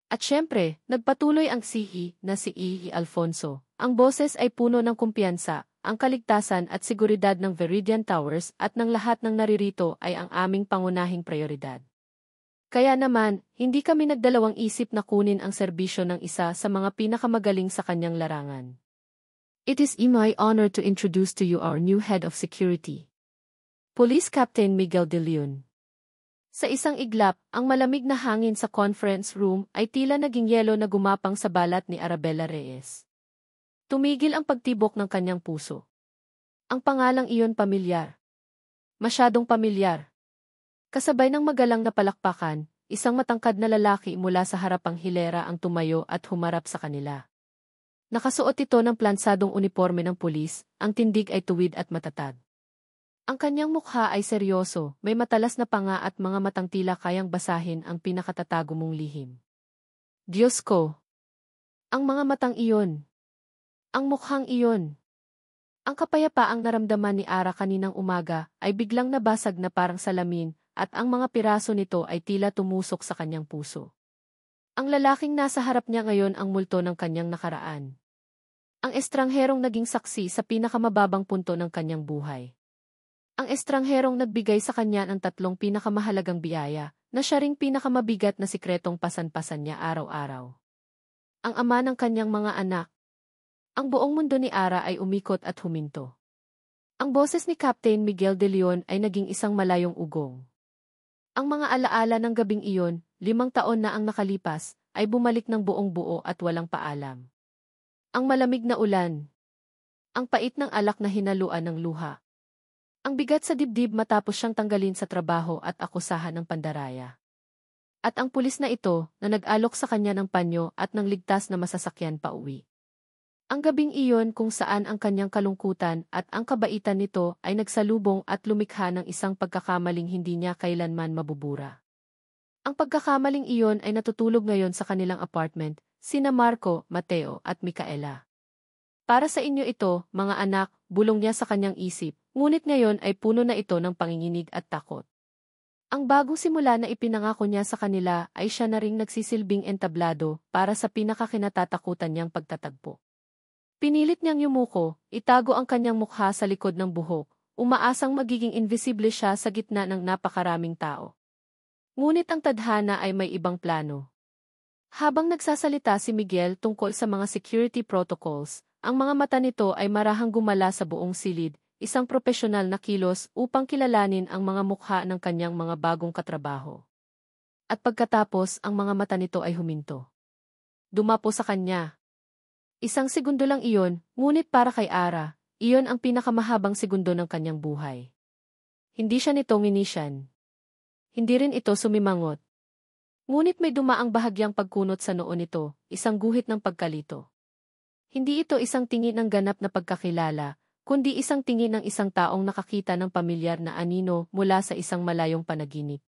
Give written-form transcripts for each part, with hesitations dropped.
At syempre, nagpatuloy ang sihi na si Ihi Alfonso. Ang boses ay puno ng kumpiyansa, ang kaligtasan at seguridad ng Veridian Towers at ng lahat ng naririto ay ang aming pangunahing prioridad. Kaya naman, hindi kami nagdalawang isip na kunin ang serbisyo ng isa sa mga pinakamagaling sa kanyang larangan. It is my honor to introduce to you our new head of security, Police Captain Miguel de Leon. Sa isang iglap, ang malamig na hangin sa conference room ay tila naging yelo na gumapang sa balat ni Arabella Reyes. Tumigil ang pagtibok ng kanyang puso. Ang pangalang iyon pamilyar. Masyadong pamilyar. Kasabay ng magalang na palakpakan, isang matangkad na lalaki mula sa harapang hilera ang tumayo at humarap sa kanila. Nakasuot ito ng plansadong uniforme ng pulis, ang tindig ay tuwid at matatag. Ang kanyang mukha ay seryoso, may matalas na panga at mga matang tila kayang basahin ang pinakatatago mong lihim. Diyos ko! Ang mga matang iyon! Ang mukhang iyon! Ang kapayapaang naramdaman ni Ara kaninang umaga ay biglang nabasag na parang salamin at ang mga piraso nito ay tila tumusok sa kanyang puso. Ang lalaking nasa harap niya ngayon ang multo ng kanyang nakaraan. Ang estrangherong naging saksi sa pinakamababang punto ng kanyang buhay. Ang estrangherong nagbigay sa kanya ng tatlong pinakamahalagang biyaya, na siya ring pinakamabigat na sikretong pasan-pasan niya araw-araw. Ang ama ng kanyang mga anak. Ang buong mundo ni Ara ay umikot at huminto. Ang boses ni Captain Miguel de Leon ay naging isang malayong ugong. Ang mga alaala ng gabing iyon, 5 taon na ang nakalipas, ay bumalik ng buong buo at walang paalam. Ang malamig na ulan. Ang pait ng alak na hinaluan ng luha. Ang bigat sa dibdib matapos siyang tanggalin sa trabaho at akusahan ng pandaraya. At ang pulis na ito na nag-alok sa kanya ng panyo at ng ligtas na masasakyan pa uwi. Ang gabing iyon kung saan ang kanyang kalungkutan at ang kabaitan nito ay nagsalubong at lumikha ng isang pagkakamaling hindi niya kailanman mabubura. Ang pagkakamaling iyon ay natutulog ngayon sa kanilang apartment, sina Marco, Mateo at Micaela. Para sa inyo ito, mga anak, bulong niya sa kanyang isip, ngunit ngayon ay puno na ito ng panginginig at takot. Ang bagong simula na ipinangako niya sa kanila ay siya na ring nagsisilbing entablado para sa pinakakinatatakutan niyang pagtatagpo. Pinilit niyang yumuko, itago ang kanyang mukha sa likod ng buhok, umaasang magiging invisible siya sa gitna ng napakaraming tao. Ngunit ang tadhana ay may ibang plano. Habang nagsasalita si Miguel tungkol sa mga security protocols, ang mga mata nito ay marahang gumala sa buong silid, isang propesyonal na kilos upang kilalanin ang mga mukha ng kanyang mga bagong katrabaho. At pagkatapos ang mga mata nito ay huminto. Dumapo sa kanya. Isang segundo lang iyon, ngunit para kay Ara, iyon ang pinakamahabang segundo ng kanyang buhay. Hindi siya nito nginisyan. Hindi rin ito sumimangot. Ngunit may dumaang bahagyang pagkunot sa noo nito, isang guhit ng pagkalito. Hindi ito isang tingin ng ganap na pagkakilala, kundi isang tingin ng isang taong nakakita ng pamilyar na anino mula sa isang malayong panaginip.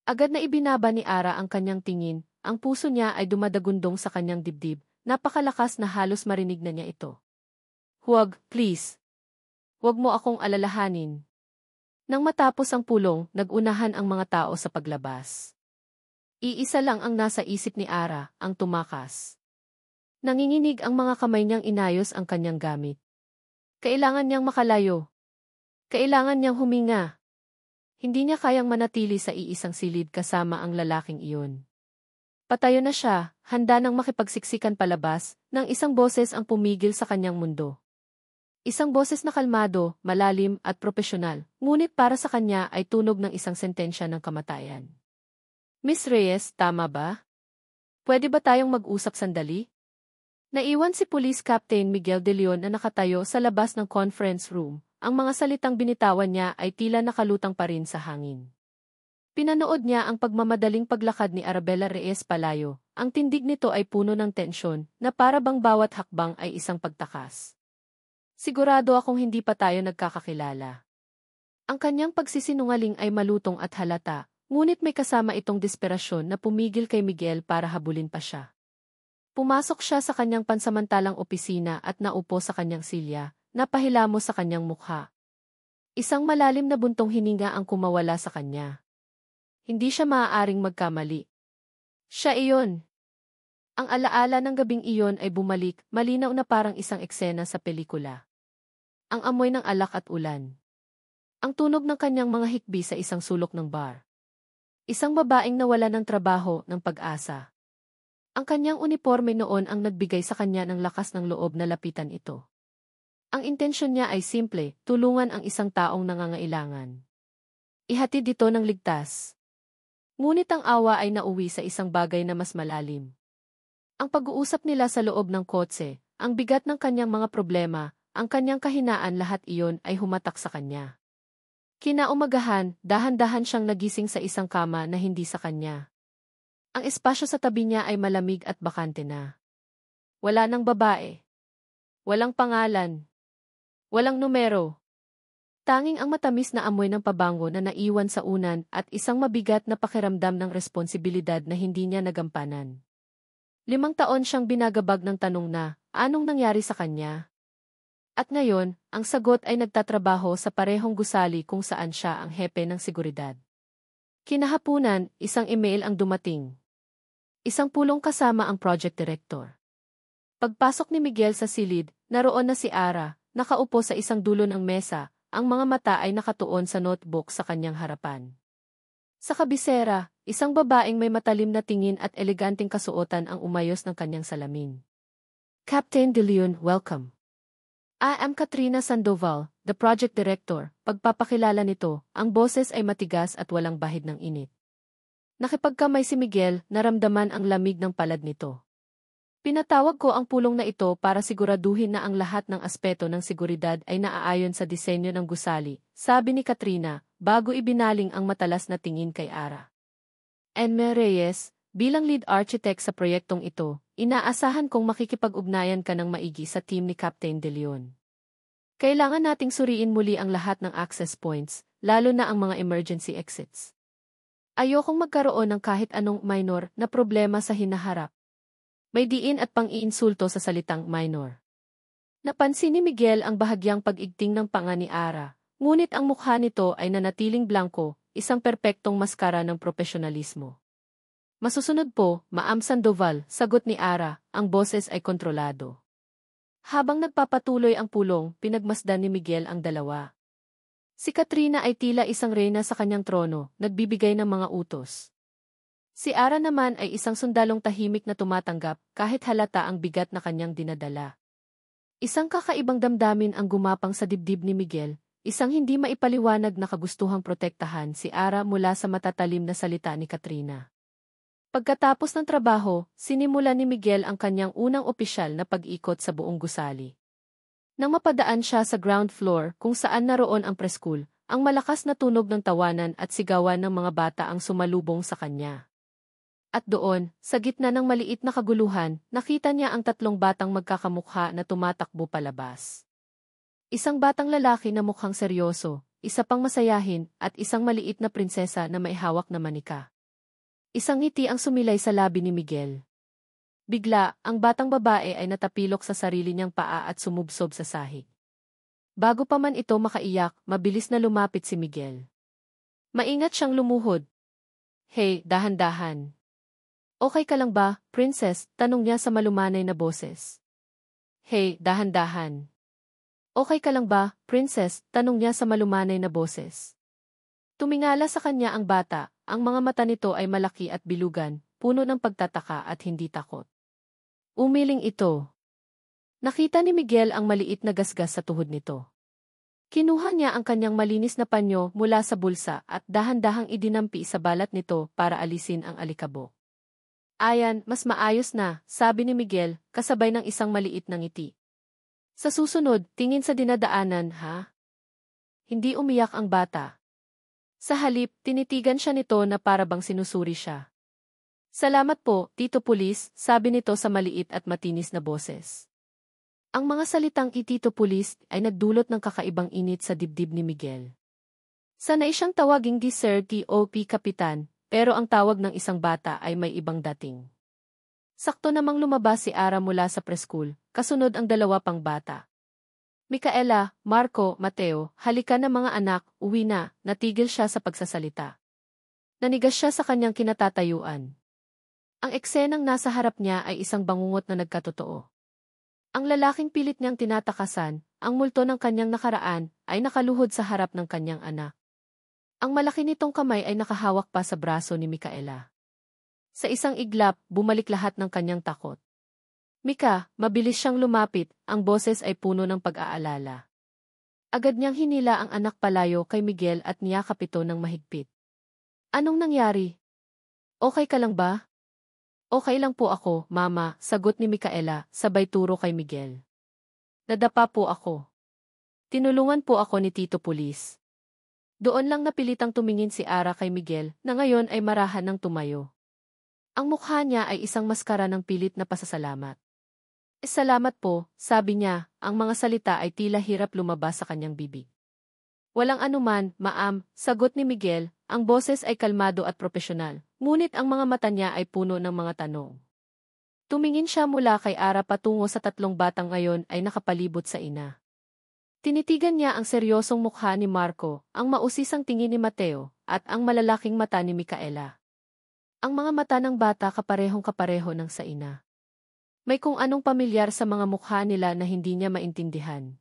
Agad na ibinaba ni Ara ang kanyang tingin, ang puso niya ay dumadagundong sa kanyang dibdib, napakalakas na halos marinig na niya ito. Huwag, please. Huwag mo akong alalahanin. Nang matapos ang pulong, nagunahan ang mga tao sa paglabas. Iisa lang ang nasa isip ni Ara, ang tumakas. Nanginginig ang mga kamay niyang inayos ang kanyang gamit. Kailangan niyang makalayo. Kailangan niyang huminga. Hindi niya kayang manatili sa iisang silid kasama ang lalaking iyon. Patayo na siya, handa nang makipagsiksikan palabas, nang isang boses ang pumigil sa kanyang mundo. Isang boses na kalmado, malalim at propesyonal, ngunit para sa kanya ay tunog ng isang sentensya ng kamatayan. Miss Reyes, tama ba? Pwede ba tayong mag-usap sandali? Naiwan si Police Captain Miguel de Leon na nakatayo sa labas ng conference room. Ang mga salitang binitawan niya ay tila nakalutang pa rin sa hangin. Pinanood niya ang pagmamadaling paglakad ni Arabella Reyes palayo. Ang tindig nito ay puno ng tensyon na para bang bawat hakbang ay isang pagtakas. Sigurado akong hindi pa tayo nagkakakilala. Ang kanyang pagsisinungaling ay malutong at halata, ngunit may kasama itong desperasyon na pumigil kay Miguel para habulin pa siya. Pumasok siya sa kanyang pansamantalang opisina at naupo sa kanyang silya, napahilamos sa kanyang mukha. Isang malalim na buntong hininga ang kumawala sa kanya. Hindi siya maaaring magkamali. Siya iyon. Ang alaala ng gabing iyon ay bumalik, malinaw na parang isang eksena sa pelikula. Ang amoy ng alak at ulan. Ang tunog ng kanyang mga hikbi sa isang sulok ng bar. Isang babaeng nawala ng trabaho, ng pag-asa. Ang kanyang uniforme noon ang nagbigay sa kanya ng lakas ng loob na lapitan ito. Ang intensyon niya ay simple, tulungan ang isang taong nangangailangan. Ihatid ito ng ligtas. Ngunit ang awa ay nauwi sa isang bagay na mas malalim. Ang pag-uusap nila sa loob ng kotse, ang bigat ng kanyang mga problema, ang kanyang kahinaan, lahat iyon ay humatak sa kanya. Kinaumagahan, dahan-dahan siyang nagising sa isang kama na hindi sa kanya. Ang espasyo sa tabi niya ay malamig at bakante na. Wala ng babae. Walang pangalan. Walang numero. Tanging ang matamis na amoy ng pabango na naiwan sa unan at isang mabigat na pakiramdam ng responsibilidad na hindi niya nagampanan. 5 taon siyang binagabag ng tanong na, anong nangyari sa kanya? At ngayon, ang sagot ay nagtatrabaho sa parehong gusali kung saan siya ang hepe ng seguridad. Kinahapunan, isang email ang dumating. Isang pulong kasama ang project director. Pagpasok ni Miguel sa silid, naroon na si Ara, nakaupo sa isang dulo ng mesa, ang mga mata ay nakatuon sa notebook sa kanyang harapan. Sa kabisera, isang babaeng may matalim na tingin at eleganteng kasuotan ang umayos ng kanyang salamin. Captain De Leon, welcome. I am Katrina Sandoval, the project director. Pagpapakilala nito, ang boses ay matigas at walang bahid ng init. Nakipagkamay si Miguel, naramdaman ang lamig ng palad nito. Pinatawag ko ang pulong na ito para siguraduhin na ang lahat ng aspeto ng seguridad ay naaayon sa disenyo ng gusali, sabi ni Katrina, bago ibinaling ang matalas na tingin kay Ara. Enme Reyes, bilang lead architect sa proyektong ito, inaasahan kong makikipag-ugnayan ka ng maigi sa team ni Captain De Leon. Kailangan nating suriin muli ang lahat ng access points, lalo na ang mga emergency exits. Ayokong magkaroon ng kahit anong minor na problema sa hinaharap. May diin at pang-iinsulto sa salitang minor. Napansin ni Miguel ang bahagyang pag-igting ng panga ni Ara, ngunit ang mukha nito ay nanatiling blanko, isang perpektong maskara ng profesionalismo. Masusunod po, Ma'am Sandoval, sagot ni Ara, ang boses ay kontrolado. Habang nagpapatuloy ang pulong, pinagmasdan ni Miguel ang dalawa. Si Katrina ay tila isang reyna sa kanyang trono, nagbibigay ng mga utos. Si Ara naman ay isang sundalong tahimik na tumatanggap kahit halata ang bigat na kanyang dinadala. Isang kakaibang damdamin ang gumapang sa dibdib ni Miguel, isang hindi maipaliwanag na kagustuhang protektahan si Ara mula sa matatalim na salita ni Katrina. Pagkatapos ng trabaho, sinimula ni Miguel ang kanyang unang opisyal na pag-ikot sa buong gusali. Nang mapadaan siya sa ground floor kung saan naroon ang preschool, ang malakas na tunog ng tawanan at sigawan ng mga bata ang sumalubong sa kanya. At doon, sa gitna ng maliit na kaguluhan, nakita niya ang 3 batang magkakamukha na tumatakbo palabas. Isang batang lalaki na mukhang seryoso, isa pang masayahin, at isang maliit na prinsesa na may hawak na manika. Isang ngiti ang sumilay sa labi ni Miguel. Bigla, ang batang babae ay natapilok sa sarili niyang paa at sumubsob sa sahig. Bago pa man ito makaiyak, mabilis na lumapit si Miguel. Maingat siyang lumuhod. Hey, dahan-dahan. Okay ka lang ba, princess? Tanong niya sa malumanay na boses. Hey, dahan-dahan. Okay ka lang ba, princess? Tanong niya sa malumanay na boses. Tumingala sa kanya ang bata, ang mga mata nito ay malaki at bilugan, puno ng pagtataka at hindi takot. Umiling ito. Nakita ni Miguel ang maliit na gasgas sa tuhod nito. Kinuha niya ang kanyang malinis na panyo mula sa bulsa at dahan-dahang idinampi sa balat nito para alisin ang alikabok. Ayan, mas maayos na, sabi ni Miguel, kasabay ng isang maliit na ngiti. Sa susunod, tingin sa dinadaanan, ha? Hindi umiyak ang bata. Sa halip, tinitigan siya nito na parabang sinusuri siya. Salamat po, Tito Pulis, sabi nito sa maliit at matinis na boses. Ang mga salitang Tito Pulis ay nagdulot ng kakaibang init sa dibdib ni Miguel. Sanay siyang tawaging Sir T.O.P. Kapitan, pero ang tawag ng isang bata ay may ibang dating. Sakto namang lumabas si Ara mula sa preschool, kasunod ang 2 pang bata. Micaela, Marco, Mateo, halika na mga anak, uwi na, natigil siya sa pagsasalita. Nanigas siya sa kanyang kinatatayuan. Ang eksenang nasa harap niya ay isang bangungot na nagkatotoo. Ang lalaking pilit niyang tinatakasan, ang multo ng kanyang nakaraan, ay nakaluhod sa harap ng kanyang anak. Ang malaki nitong kamay ay nakahawak pa sa braso ni Micaela. Sa isang iglap, bumalik lahat ng kanyang takot. Mika, mabilis siyang lumapit, ang boses ay puno ng pag-aalala. Agad niyang hinila ang anak palayo kay Miguel at niyakap ito ng mahigpit. Anong nangyari? Okay ka lang ba? Okay lang po ako, Mama, sagot ni Micaela, sabay turo kay Miguel. Nadapa po ako. Tinulungan po ako ni Tito Pulis. Doon lang napilitang tumingin si Ara kay Miguel na ngayon ay marahan ng tumayo. Ang mukha niya ay isang maskara ng pilit na pasasalamat. Salamat po, sabi niya, ang mga salita ay tila hirap lumabas sa kanyang bibig. Walang anuman, Maam, sagot ni Miguel, ang boses ay kalmado at propesyonal, ngunit ang mga mata niya ay puno ng mga tanong. Tumingin siya mula kay Ara patungo sa tatlong batang ngayon ay nakapalibot sa ina. Tinitigan niya ang seryosong mukha ni Marco, ang mausisang tingin ni Mateo, at ang malalaking mata ni Micaela. Ang mga mata ng bata kaparehong-kapareho ng sa ina. May kung anong pamilyar sa mga mukha nila na hindi niya maintindihan.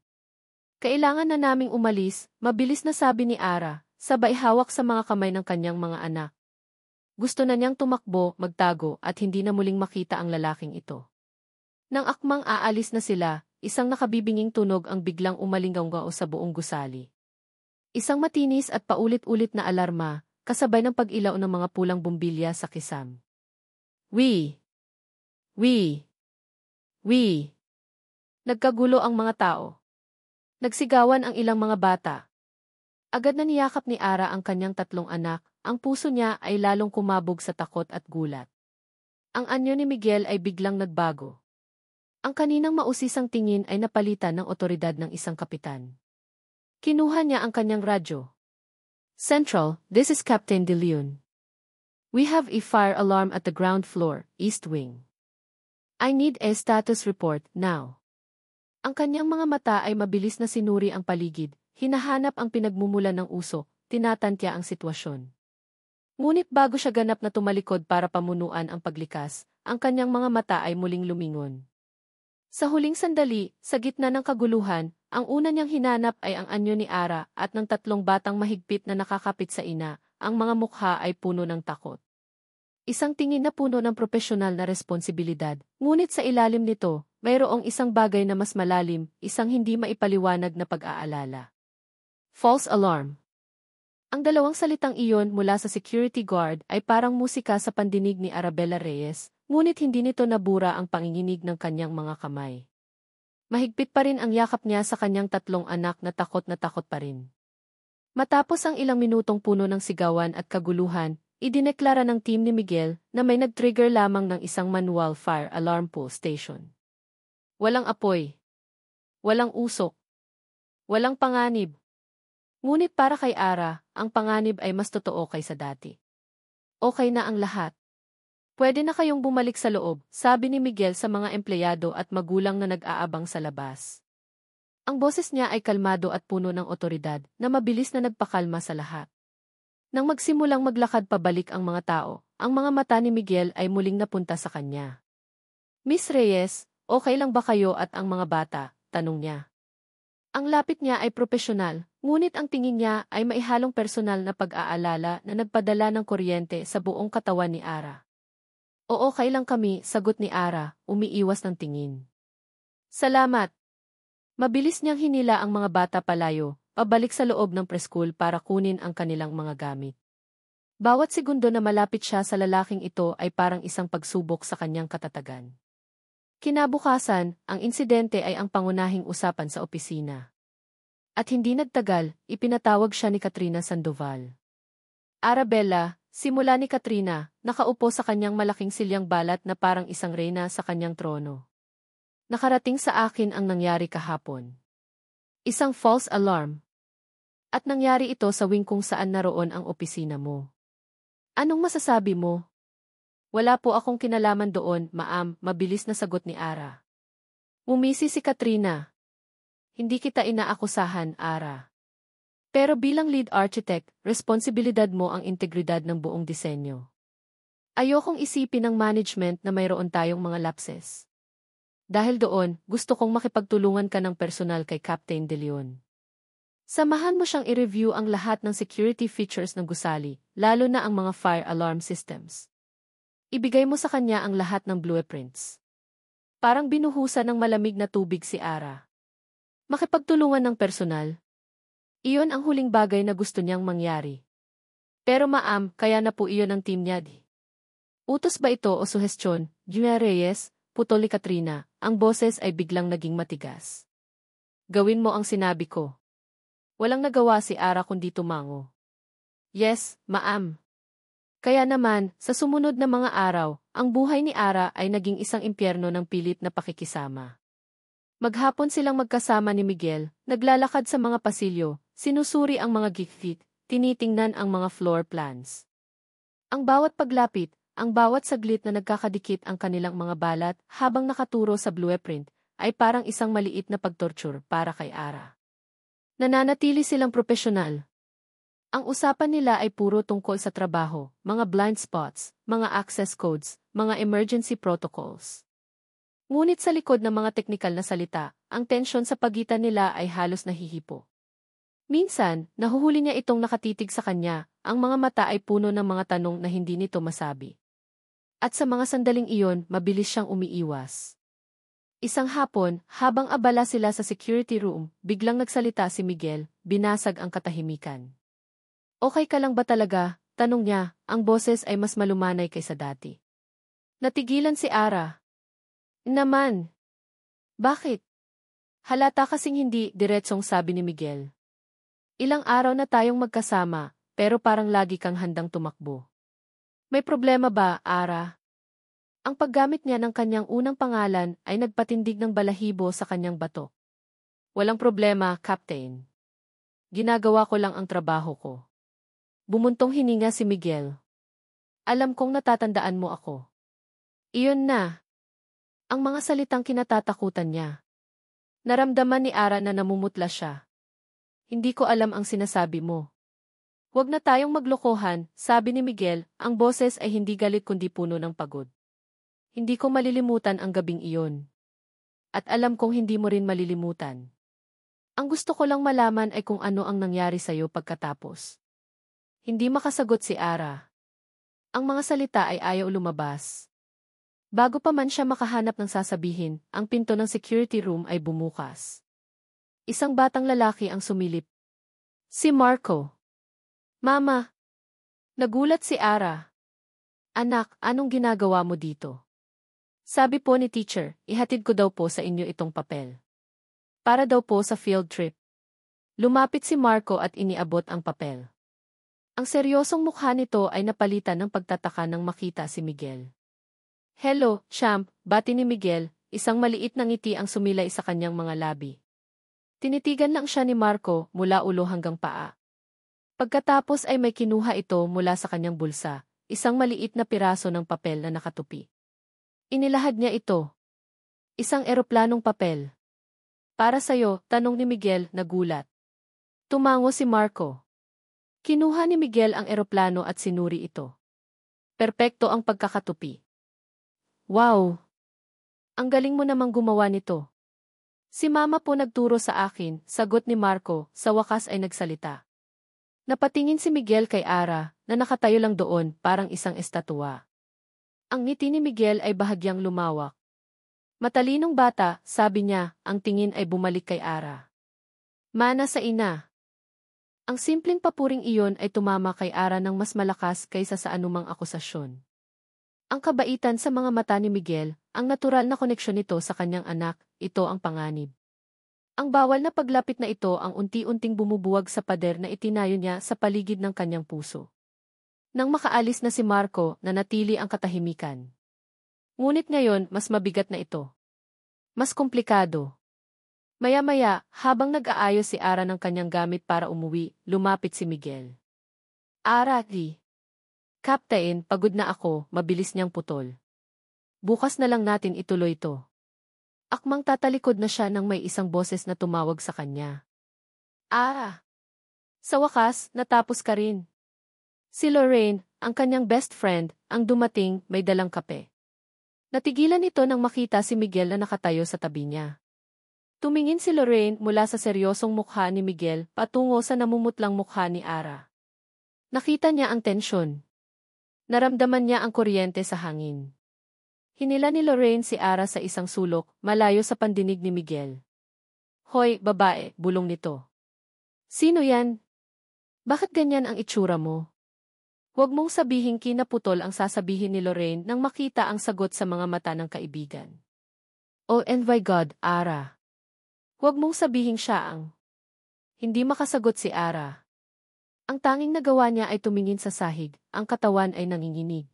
Kailangan na naming umalis, mabilis na sabi ni Ara, sabay hawak sa mga kamay ng kanyang mga anak. Gusto na niyang tumakbo, magtago at hindi na muling makita ang lalaking ito. Nang akmang aalis na sila, isang nakabibinging tunog ang biglang umalinggaw sa buong gusali. Isang matinis at paulit-ulit na alarma, kasabay ng pag-ilaw ng mga pulang bumbilya sa kisam. Wee! Wee! Wee! Nagkagulo ang mga tao. Nagsigawan ang ilang mga bata. Agad na niyakap ni Ara ang kanyang tatlong anak, ang puso niya ay lalong kumabog sa takot at gulat. Ang anyo ni Miguel ay biglang nagbago. Ang kaninang mausisang tingin ay napalitan ng otoridad ng isang kapitan. Kinuha niya ang kanyang radyo. Central, this is Captain De Leon. We have a fire alarm at the ground floor, East Wing. I need a status report now. Ang kanyang mga mata ay mabilis na sinuri ang paligid, hinahanap ang pinagmumulan ng usok, tinatantya ang sitwasyon. Ngunit bago siya ganap na tumalikod para pamunuan ang paglikas, ang kanyang mga mata ay muling lumingon. Sa huling sandali, sa gitna ng kaguluhan, ang una niyang hinanap ay ang anyo ni Ara at ng tatlong batang mahigpit na nakakapit sa ina, ang mga mukha ay puno ng takot. Isang tingin na puno ng propesyonal na responsibilidad, ngunit sa ilalim nito, mayroong isang bagay na mas malalim, isang hindi maipaliwanag na pag-aalala. False alarm. Ang dalawang salitang iyon mula sa security guard ay parang musika sa pandinig ni Arabella Reyes, ngunit hindi nito nabura ang panginginig ng kanyang mga kamay. Mahigpit pa rin ang yakap niya sa kanyang tatlong anak na takot pa rin. Matapos ang ilang minutong puno ng sigawan at kaguluhan, idineklara ng team ni Miguel na may nag-trigger lamang ng isang manual fire alarm pull station. Walang apoy. Walang usok. Walang panganib. Ngunit para kay Ara, ang panganib ay mas totoo kaysa dati. Okay na ang lahat. Pwede na kayong bumalik sa loob, sabi ni Miguel sa mga empleyado at magulang na nag-aabang sa labas. Ang boses niya ay kalmado at puno ng otoridad na mabilis na nagpakalma sa lahat. Nang magsimulang maglakad pabalik ang mga tao, ang mga mata ni Miguel ay muling napunta sa kanya. Miss Reyes, okay lang ba kayo at ang mga bata? Tanong niya. Ang lapit niya ay propesyonal, ngunit ang tingin niya ay maihalong personal na pag-aalala na nagpadala ng kuryente sa buong katawan ni Ara. Oo, okay lang kami, sagot ni Ara, umiiwas ng tingin. Salamat. Mabilis niyang hinila ang mga bata palayo, pabalik sa loob ng preschool para kunin ang kanilang mga gamit. Bawat segundo na malapit siya sa lalaking ito ay parang isang pagsubok sa kanyang katatagan. Kinabukasan, ang insidente ay ang pangunahing usapan sa opisina. At hindi nagtagal, ipinatawag siya ni Katrina Sandoval. Arabella, simula ni Katrina, nakaupo sa kanyang malaking silyang balat na parang isang reyna sa kanyang trono. Nakarating sa akin ang nangyari kahapon. Isang false alarm. At nangyari ito sa wing kung saan naroon ang opisina mo. Anong masasabi mo? Wala po akong kinalaman doon, Maam, mabilis na sagot ni Ara. Umisi si Katrina. Hindi kita inaakusahan, Ara. Pero bilang lead architect, responsibilidad mo ang integridad ng buong disenyo. Ayokong isipin ng management na mayroon tayong mga lapses. Dahil doon, gusto kong makipagtulungan ka ng personal kay Captain De Leon. Samahan mo siyang i-review ang lahat ng security features ng gusali, lalo na ang mga fire alarm systems. Ibigay mo sa kanya ang lahat ng blueprints. Parang binuhusan ng malamig na tubig si Ara. Makipagtulungan ng personal. Iyon ang huling bagay na gusto niyang mangyari. Pero ma'am, kaya na po iyon ang team niya di. Utos ba ito o suhestyon? Julia Reyes, putol ni Katrina, ang boses ay biglang naging matigas. Gawin mo ang sinabi ko. Walang nagawa si Ara kundi tumango. Yes, ma'am. Kaya naman, sa sumunod na mga araw, ang buhay ni Ara ay naging isang impyerno ng pilit na pakikisama. Maghapon silang magkasama ni Miguel, naglalakad sa mga pasilyo, sinusuri ang mga gift, tinitingnan ang mga floor plans. Ang bawat paglapit, ang bawat saglit na nagkakadikit ang kanilang mga balat habang nakaturo sa blueprint, ay parang isang maliit na pagtorture para kay Ara. Nananatili silang propesyonal. Ang usapan nila ay puro tungkol sa trabaho, mga blind spots, mga access codes, mga emergency protocols. Ngunit sa likod ng mga teknikal na salita, ang tensyon sa pagitan nila ay halos nahihipo. Minsan, nahuhuli niya itong nakatitig sa kanya, ang mga mata ay puno ng mga tanong na hindi nito masabi. At sa mga sandaling iyon, mabilis siyang umiiwas. Isang hapon, habang abala sila sa security room, biglang nagsalita si Miguel, binasag ang katahimikan. Okay ka lang ba talaga? Tanong niya, ang boses ay mas malumanay kaysa dati. Natigilan si Ara. Naman. Bakit? Halata kasing hindi, diretsong sabi ni Miguel. Ilang araw na tayong magkasama, pero parang lagi kang handang tumakbo. May problema ba, Ara? Ang paggamit niya ng kanyang unang pangalan ay nagpatindig ng balahibo sa kanyang bato. Walang problema, Captain. Ginagawa ko lang ang trabaho ko. Bumuntong hininga si Miguel. Alam kong natatandaan mo ako. Iyon na. Ang mga salitang kinatatakutan niya. Naramdaman ni Ara na namumutla siya. Hindi ko alam ang sinasabi mo. Huwag na tayong maglokohan, sabi ni Miguel, ang boses ay hindi galit kundi puno ng pagod. Hindi ko malilimutan ang gabing iyon. At alam kong hindi mo rin malilimutan. Ang gusto ko lang malaman ay kung ano ang nangyari sa'yo pagkatapos. Hindi makasagot si Ara. Ang mga salita ay ayaw lumabas. Bago pa man siya makahanap ng sasabihin, ang pinto ng security room ay bumukas. Isang batang lalaki ang sumilip. Si Marco. Mama. Nagulat si Ara. Anak, anong ginagawa mo dito? Sabi po ni teacher, ihatid ko daw po sa inyo itong papel. Para daw po sa field trip. Lumapit si Marco at iniabot ang papel. Ang seryosong mukha nito ay napalitan ng pagtataka nang makita si Miguel. Hello, champ, bati ni Miguel, isang maliit na ngiti ang sumilay sa kanyang mga labi. Tinitigan lang siya ni Marco mula ulo hanggang paa. Pagkatapos ay may kinuha ito mula sa kanyang bulsa, isang maliit na piraso ng papel na nakatupi. Inilahad niya ito. Isang eroplanong papel. Para sa'yo, tanong ni Miguel, nagulat. Tumango si Marco. Kinuha ni Miguel ang eroplano at sinuri ito. Perpekto ang pagkakatupi. Wow! Ang galing mo namang gumawa nito. Si Mama po nagturo sa akin, sagot ni Marco, sa wakas ay nagsalita. Napatingin si Miguel kay Ara, na nakatayo lang doon, parang isang estatwa. Ang ngiti ni Miguel ay bahagyang lumawak. Matalinong bata, sabi niya, ang tingin ay bumalik kay Ara. Mana sa ina. Ang simpleng papuring iyon ay tumama kay Ara ng mas malakas kaysa sa anumang akusasyon. Ang kabaitan sa mga mata ni Miguel, ang natural na koneksyon nito sa kanyang anak, ito ang panganib. Ang bawal na paglapit na ito ang unti-unting bumubuwag sa pader na itinayo niya sa paligid ng kanyang puso. Nang makaalis na si Marco, nanatili ang katahimikan. Ngunit ngayon, mas mabigat na ito. Mas komplikado. Maya-maya, habang nag-aayos si Ara ng kanyang gamit para umuwi, lumapit si Miguel. Ara, di. Captain, pagod na ako, mabilis niyang putol. Bukas na lang natin ituloy to. Akmang tatalikod na siya nang may isang boses na tumawag sa kanya. Ara! Sa wakas, natapos ka rin. Si Lorraine, ang kanyang best friend, ang dumating, may dalang kape. Natigilan ito nang makita si Miguel na nakatayo sa tabi niya. Tumingin si Lorraine mula sa seryosong mukha ni Miguel patungo sa namumutlang mukha ni Ara. Nakita niya ang tensyon. Naramdaman niya ang kuryente sa hangin. Hinila ni Lorraine si Ara sa isang sulok, malayo sa pandinig ni Miguel. "Hoy, babae," bulong nito. "Sino yan? Bakit ganyan ang itsura mo?" Huwag mong sabihing kinaputol ang sasabihin ni Lorraine nang makita ang sagot sa mga mata ng kaibigan. "Oh and my God, Ara." Huwag mong sabihing siya ang... Hindi makasagot si Ara. Ang tanging nagawa niya ay tumingin sa sahig, ang katawan ay nanginginig.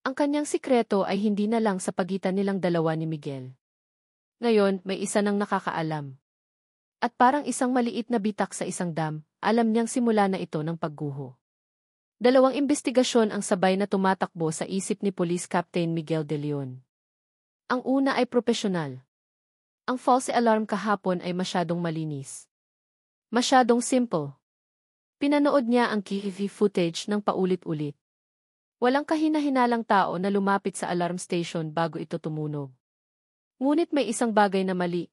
Ang kanyang sikreto ay hindi na lang sa pagitan nilang dalawa ni Miguel. Ngayon, may isa nang nakakaalam. At parang isang maliit na bitak sa isang dam, alam niyang simula na ito ng pagguho. Dalawang imbestigasyon ang sabay na tumatakbo sa isip ni Police Captain Miguel de Leon. Ang una ay propesyonal. Ang false alarm kahapon ay masyadong malinis. Masyadong simple. Pinanood niya ang TV footage ng paulit-ulit. Walang kahina-hinalang tao na lumapit sa alarm station bago ito tumunog. Ngunit may isang bagay na mali.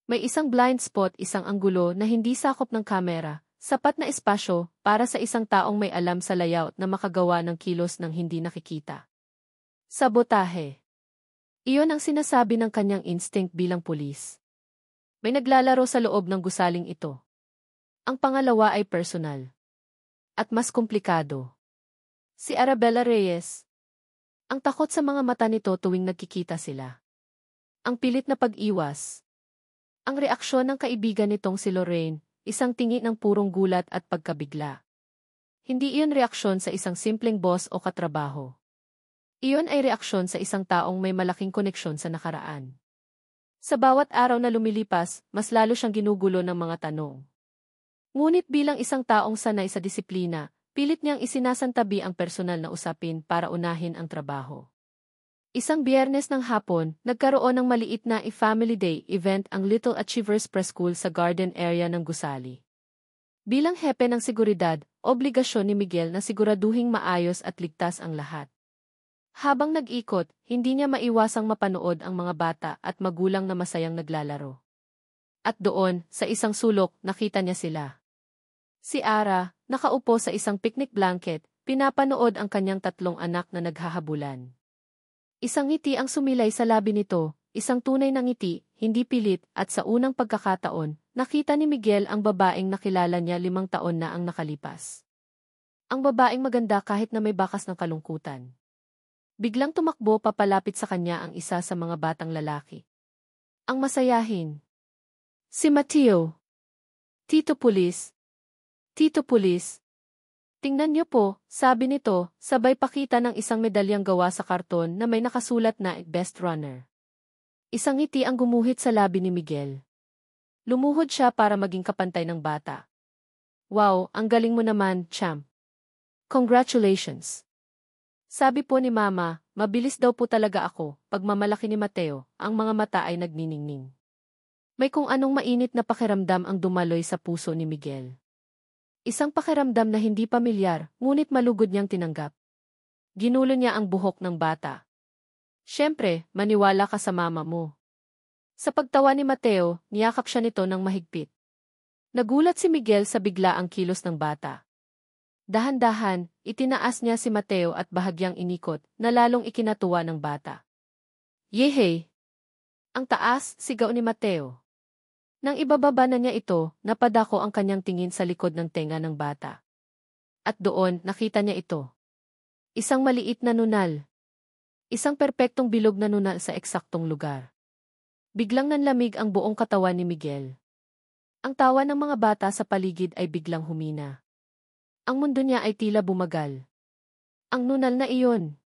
May isang blind spot, isang anggulo na hindi sakop ng kamera, sapat na espasyo para sa isang taong may alam sa layout na makagawa ng kilos ng hindi nakikita. Sabotahe. Iyon ang sinasabi ng kanyang instinct bilang pulis. May naglalaro sa loob ng gusaling ito. Ang pangalawa ay personal. At mas komplikado. Si Arabella Reyes. Ang takot sa mga mata nito tuwing nagkikita sila. Ang pilit na pag-iwas. Ang reaksyon ng kaibigan nitong si Lorraine, isang tingin ng purong gulat at pagkabigla. Hindi iyon reaksyon sa isang simpleng boss o katrabaho. Iyon ay reaksyon sa isang taong may malaking koneksyon sa nakaraan. Sa bawat araw na lumilipas, mas lalo siyang ginugulo ng mga tanong. Ngunit bilang isang taong sanay sa disiplina, pilit niyang isinasantabi ang personal na usapin para unahin ang trabaho. Isang Biyernes ng hapon, nagkaroon ng maliit na family day event ang Little Achievers Preschool sa garden area ng Gusali. Bilang hepe ng seguridad, obligasyon ni Miguel na siguraduhing maayos at ligtas ang lahat. Habang nag-ikot, hindi niya maiwasang mapanood ang mga bata at magulang na masayang naglalaro. At doon, sa isang sulok, nakita niya sila. Si Ara, nakaupo sa isang picnic blanket, pinapanood ang kanyang tatlong anak na naghahabulan. Isang ngiti ang sumilay sa labi nito, isang tunay na ngiti, hindi pilit, at sa unang pagkakataon, nakita ni Miguel ang babaeng nakilala niya 5 taon na ang nakalipas. Ang babaeng maganda kahit na may bakas ng kalungkutan. Biglang tumakbo papalapit sa kanya ang isa sa mga batang lalaki. Ang masayahin. Si Mateo. Tito Pulis. Tito Pulis. Tingnan niyo po, sabi nito, sabay pakita ng isang medalyang gawa sa karton na may nakasulat na Best Runner. Isang ngiti ang gumuhit sa labi ni Miguel. Lumuhod siya para maging kapantay ng bata. Wow, ang galing mo naman, champ. Congratulations. Sabi po ni Mama, mabilis daw po talaga ako, pagmamalaki ni Mateo, ang mga mata ay nagniningning. May kung anong mainit na pakiramdam ang dumaloy sa puso ni Miguel. Isang pakiramdam na hindi pamilyar, ngunit malugod niyang tinanggap. Ginulo niya ang buhok ng bata. Siyempre, maniwala ka sa mama mo. Sa pagtawa ni Mateo, niyakap siya nito ng mahigpit. Nagulat si Miguel sa biglaang kilos ng bata. Dahan-dahan, itinaas niya si Mateo at bahagyang inikot, na lalong ikinatuwa ng bata. Yehey! Ang taas, sigaw ni Mateo. Nang ibababa na niya ito, napadako ang kanyang tingin sa likod ng tenga ng bata. At doon, nakita niya ito. Isang maliit na nunal. Isang perpektong bilog na nunal sa eksaktong lugar. Biglang nanlamig ang buong katawan ni Miguel. Ang tawa ng mga bata sa paligid ay biglang humina. Ang mundo niya ay tila bumagal. Ang nunal na iyon.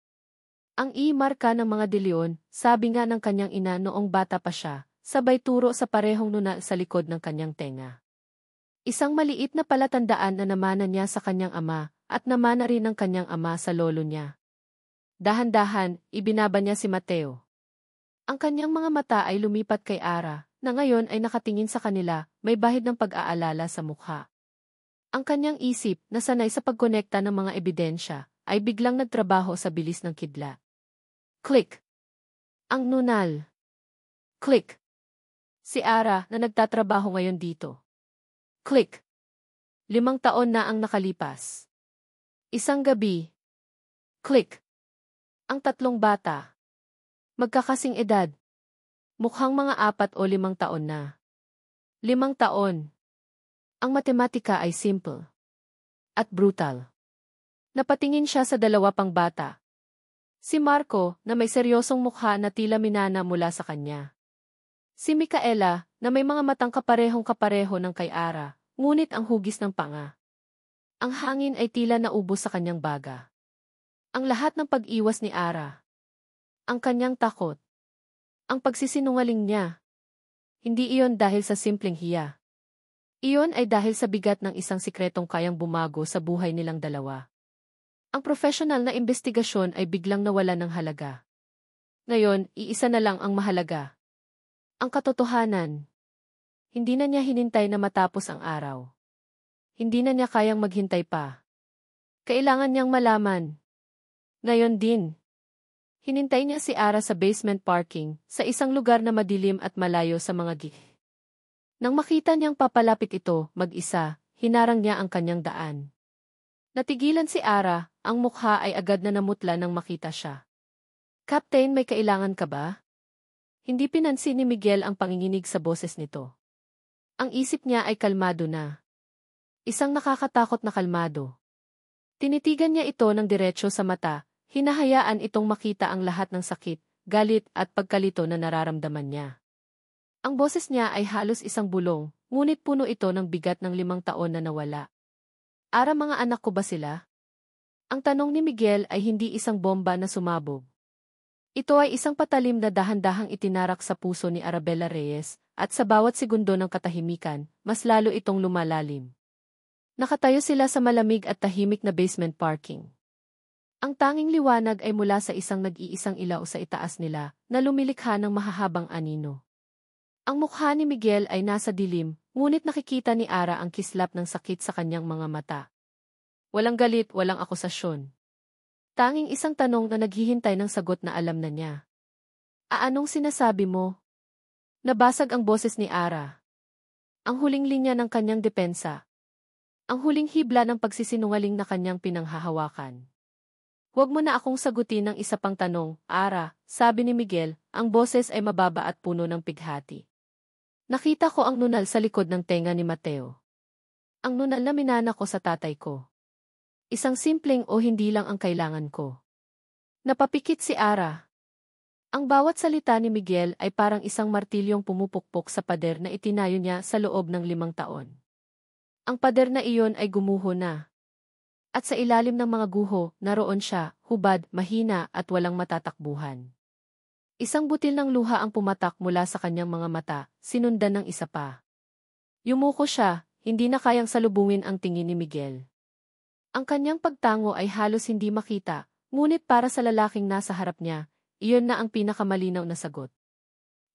Ang marka ng mga de Leon, sabi nga ng kanyang ina noong bata pa siya, sabay turo sa parehong nunal sa likod ng kanyang tenga. Isang maliit na palatandaan na namana niya sa kanyang ama, at namana rin ng kanyang ama sa lolo niya. Dahan-dahan, ibinaba niya si Mateo. Ang kanyang mga mata ay lumipat kay Ara, na ngayon ay nakatingin sa kanila, may bahid ng pag-aalala sa mukha. Ang kanyang isip, na sanay sa pagkonekta ng mga ebidensya, ay biglang nagtrabaho sa bilis ng kidlat. Click! Ang nunal. Click! Si Ara na nagtatrabaho ngayon dito. Click! 5 taon na ang nakalipas. Isang gabi. Click! Ang 3 bata. Magkakasing edad. Mukhang mga 4 o 5 taon na. 5 taon. Ang matematika ay simple. At brutal. Napatingin siya sa 2 pang bata. Si Marco, na may seryosong mukha na tila minana mula sa kanya. Si Micaela, na may mga matang kaparehong-kapareho ng kay Ara, ngunit ang hugis ng panga. Ang hangin ay tila naubos sa kanyang baga. Ang lahat ng pag-iwas ni Ara. Ang kanyang takot. Ang pagsisinungaling niya. Hindi iyon dahil sa simpleng hiya. Iyon ay dahil sa bigat ng isang sikretong kayang bumago sa buhay nilang dalawa. Ang profesional na investigasyon ay biglang nawala ng halaga. Ngayon, iisa na lang ang mahalaga. Ang katotohanan. Hindi na niya hinintay na matapos ang araw. Hindi na niya kayang maghintay pa. Kailangan niyang malaman. Ngayon din. Hinintay niya si Ara sa basement parking, sa isang lugar na madilim at malayo sa mga gih. Nang makita niyang papalapit ito, mag-isa, hinarang niya ang kanyang daan. Natigilan si Ara, ang mukha ay agad na namutla nang makita siya. Captain, may kailangan ka ba? Hindi pinansin ni Miguel ang panginginig sa boses nito. Ang isip niya ay kalmado na. Isang nakakatakot na kalmado. Tinitigan niya ito ng diretso sa mata, hinahayaan itong makita ang lahat ng sakit, galit at pagkalito na nararamdaman niya. Ang boses niya ay halos isang bulong, ngunit puno ito ng bigat ng 5 taon na nawala. Ara, mga anak ko ba sila? Ang tanong ni Miguel ay hindi isang bomba na sumabog. Ito ay isang patalim na dahan-dahang itinarak sa puso ni Arabella Reyes, at sa bawat segundo ng katahimikan, mas lalo itong lumalalim. Nakatayo sila sa malamig at tahimik na basement parking. Ang tanging liwanag ay mula sa isang nag-iisang ilaw sa itaas nila, na lumilikha ng mahahabang anino. Ang mukha ni Miguel ay nasa dilim, ngunit nakikita ni Ara ang kislap ng sakit sa kanyang mga mata. Walang galit, walang akusasyon. Tanging isang tanong na naghihintay ng sagot na alam na niya. Anong sinasabi mo? Nabasag ang boses ni Ara. Ang huling linya ng kanyang depensa. Ang huling hibla ng pagsisinungaling na kanyang pinanghahawakan. Huwag mo na akong sagutin ng isa pang tanong, Ara, sabi ni Miguel, ang boses ay mababa at puno ng pighati. Nakita ko ang nunal sa likod ng tenga ni Mateo. Ang nunal na minana ko sa tatay ko. Isang simpleng o hindi lang ang kailangan ko. Napapikit si Ara. Ang bawat salita ni Miguel ay parang isang martilyong pumupukpok sa pader na itinayo niya sa loob ng 5 taon. Ang pader na iyon ay gumuho na. At sa ilalim ng mga guho, naroon siya, hubad, mahina at walang matatakbuhan. Isang butil ng luha ang pumatak mula sa kanyang mga mata, sinundan ng isa pa. Yumuko siya, hindi na kayang salubungin ang tingin ni Miguel. Ang kanyang pagtango ay halos hindi makita, ngunit para sa lalaking nasa harap niya, iyon na ang pinakamalinaw na sagot.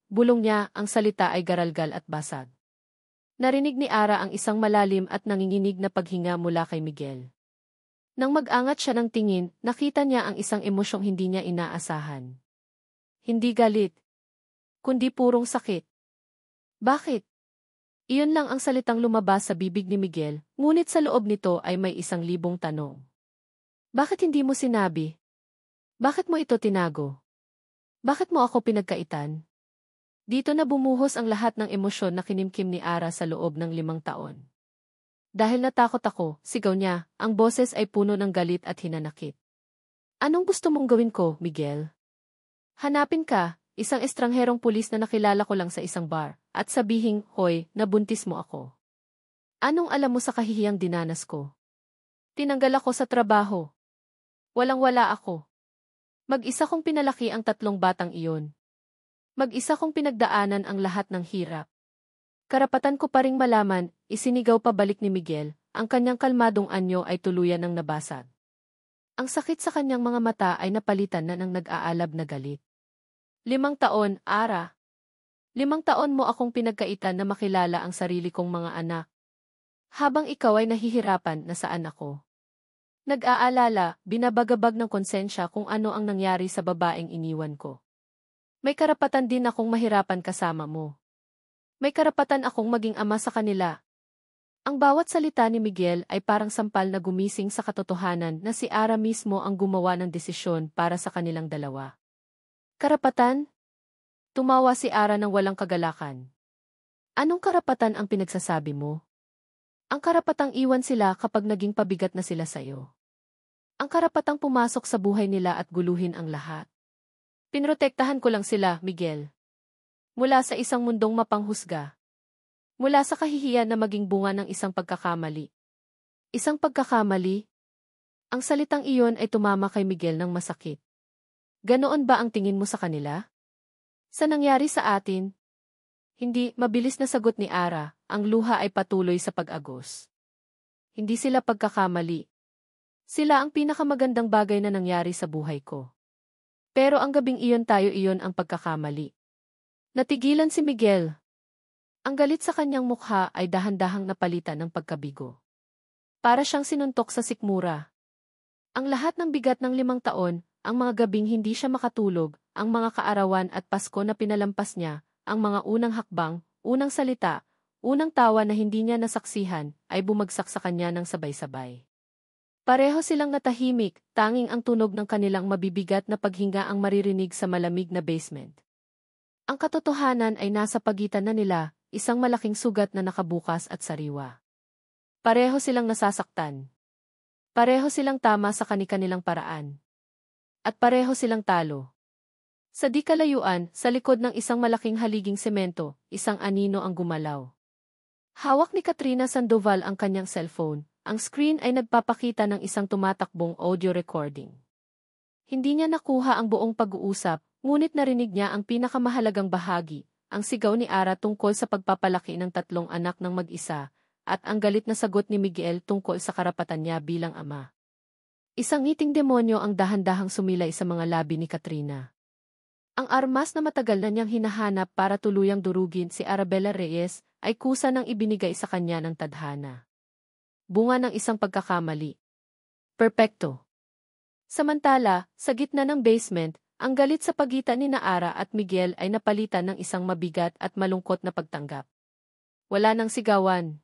Bulong niya, ang salita ay garalgal at basag. Narinig ni Ara ang isang malalim at nanginginig na paghinga mula kay Miguel. Nang mag-angat siya ng tingin, nakita niya ang isang emosyong hindi niya inaasahan. Hindi galit, kundi purong sakit. Bakit? Iyon lang ang salitang lumabas sa bibig ni Miguel, ngunit sa loob nito ay may 1,000 tanong. Bakit hindi mo sinabi? Bakit mo ito tinago? Bakit mo ako pinagkaitan? Dito na bumuhos ang lahat ng emosyon na kinimkim ni Ara sa loob ng 5 taon. Dahil natakot ako, sigaw niya, ang boses ay puno ng galit at hinanakit. Anong gusto mong gawin ko, Miguel? Hanapin ka, isang estrangherong pulis na nakilala ko lang sa isang bar, at sabihing, hoy, nabuntis mo ako. Anong alam mo sa kahihiyang dinanas ko? Tinanggal ako sa trabaho. Walang-wala ako. Mag-isa kong pinalaki ang 3 batang iyon. Mag-isa kong pinagdaanan ang lahat ng hirap. Karapatan ko pa ring malaman, isinigaw pabalik ni Miguel, ang kanyang kalmadong anyo ay tuluyan ng nabasag. Ang sakit sa kanyang mga mata ay napalitan na ng nag-aalab na galit. 5 taon, Ara. 5 taon mo akong pinagkaitan na makilala ang sarili kong mga anak. Habang ikaw ay nahihirapan, nasaan ako? Nag-aalala, binabagabag ng konsensya kung ano ang nangyari sa babaeng iniwan ko. May karapatan din akong mahirapan kasama mo. May karapatan akong maging ama sa kanila. Ang bawat salita ni Miguel ay parang sampal na gumising sa katotohanan na si Ara mismo ang gumawa ng desisyon para sa kanilang dalawa. Karapatan? Tumawa si Ara ng walang kagalakan. Anong karapatan ang pinagsasabi mo? Ang karapatang iwan sila kapag naging pabigat na sila sa'yo. Ang karapatang pumasok sa buhay nila at guluhin ang lahat. Pinrotektahan ko lang sila, Miguel. Mula sa isang mundong mapanghusga. Mula sa kahihiyan na maging bunga ng isang pagkakamali. Isang pagkakamali? Ang salitang iyon ay tumama kay Miguel ng masakit. Ganoon ba ang tingin mo sa kanila? Sa nangyari sa atin? Hindi, mabilis na sagot ni Ara, ang luha ay patuloy sa pag-agos. Hindi sila pagkakamali. Sila ang pinakamagandang bagay na nangyari sa buhay ko. Pero ang gabing iyon ang pagkakamali. Natigilan si Miguel. Ang galit sa kanyang mukha ay dahan-dahang napalitan ng pagkabigo. Para siyang sinuntok sa sikmura. Ang lahat ng bigat ng 5 taon, ang mga gabing hindi siya makatulog, ang mga kaarawan at Pasko na pinalampas niya, ang mga unang hakbang, unang salita, unang tawa na hindi niya nasaksihan, ay bumagsak sa kanya ng sabay-sabay. Pareho silang natahimik, tanging ang tunog ng kanilang mabibigat na paghinga ang maririnig sa malamig na basement. Ang katotohanan ay nasa pagitan na nila, isang malaking sugat na nakabukas at sariwa. Pareho silang nasasaktan. Pareho silang tama sa kani-kanilang paraan. At pareho silang talo. Sa di kalayuan, sa likod ng isang malaking haliging semento, isang anino ang gumalaw. Hawak ni Katrina Sandoval ang kanyang cellphone, ang screen ay nagpapakita ng isang tumatakbong audio recording. Hindi niya nakuha ang buong pag-uusap, ngunit narinig niya ang pinakamahalagang bahagi, ang sigaw ni Ara tungkol sa pagpapalaki ng 3 anak ng mag-isa, at ang galit na sagot ni Miguel tungkol sa karapatan niya bilang ama. Isang ngiting demonyo ang dahan-dahang sumilay sa mga labi ni Katrina. Ang armas na matagal na niyang hinahanap para tuluyang durugin si Arabella Reyes ay kusa nang ibinigay sa kanya ng tadhana. Bunga ng isang pagkakamali. Perpekto. Samantala, sa gitna ng basement, ang galit sa pagitan ni Ara at Miguel ay napalitan ng isang mabigat at malungkot na pagtanggap. Wala nang sigawan.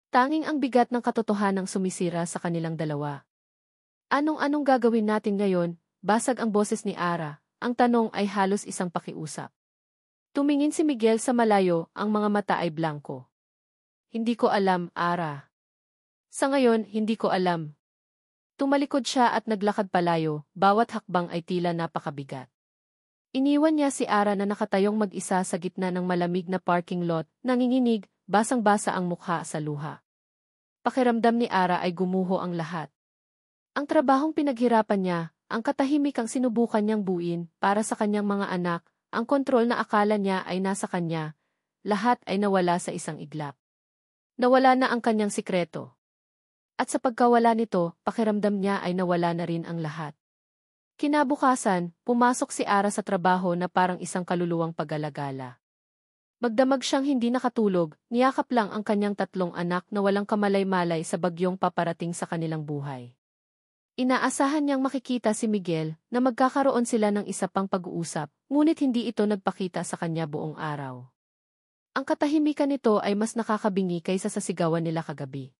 Tanging ang bigat ng katotohanang sumisira sa kanilang dalawa. Anong gagawin natin ngayon? Basag ang boses ni Ara. Ang tanong ay halos isang pakiusap. Tumingin si Miguel sa malayo, ang mga mata ay blanko. Hindi ko alam, Ara. Sa ngayon, hindi ko alam. Tumalikod siya at naglakad palayo, bawat hakbang ay tila napakabigat. Iniwan niya si Ara na nakatayong mag-isa sa gitna ng malamig na parking lot, nanginginig, basang-basa ang mukha sa luha. Pakiramdam ni Ara ay gumuho ang lahat. Ang trabahong pinaghirapan niya, ang katahimikang sinubukan niyang buuin para sa kanyang mga anak, ang kontrol na akala niya ay nasa kanya, lahat ay nawala sa isang iglap. Nawala na ang kanyang sikreto. At sa pagkawala nito, pakiramdam niya ay nawala na rin ang lahat. Kinabukasan, pumasok si Ara sa trabaho na parang isang kaluluwang pag-alagala. Magdamag siyang hindi nakatulog, niyakap lang ang kanyang 3 anak na walang kamalay-malay sa bagyong paparating sa kanilang buhay. Inaasahan niyang makikita si Miguel na magkakaroon sila ng isa pang pag-uusap, ngunit hindi ito nagpakita sa kanya buong araw. Ang katahimikan nito ay mas nakakabingi kaysa sa sigawan nila kagabi.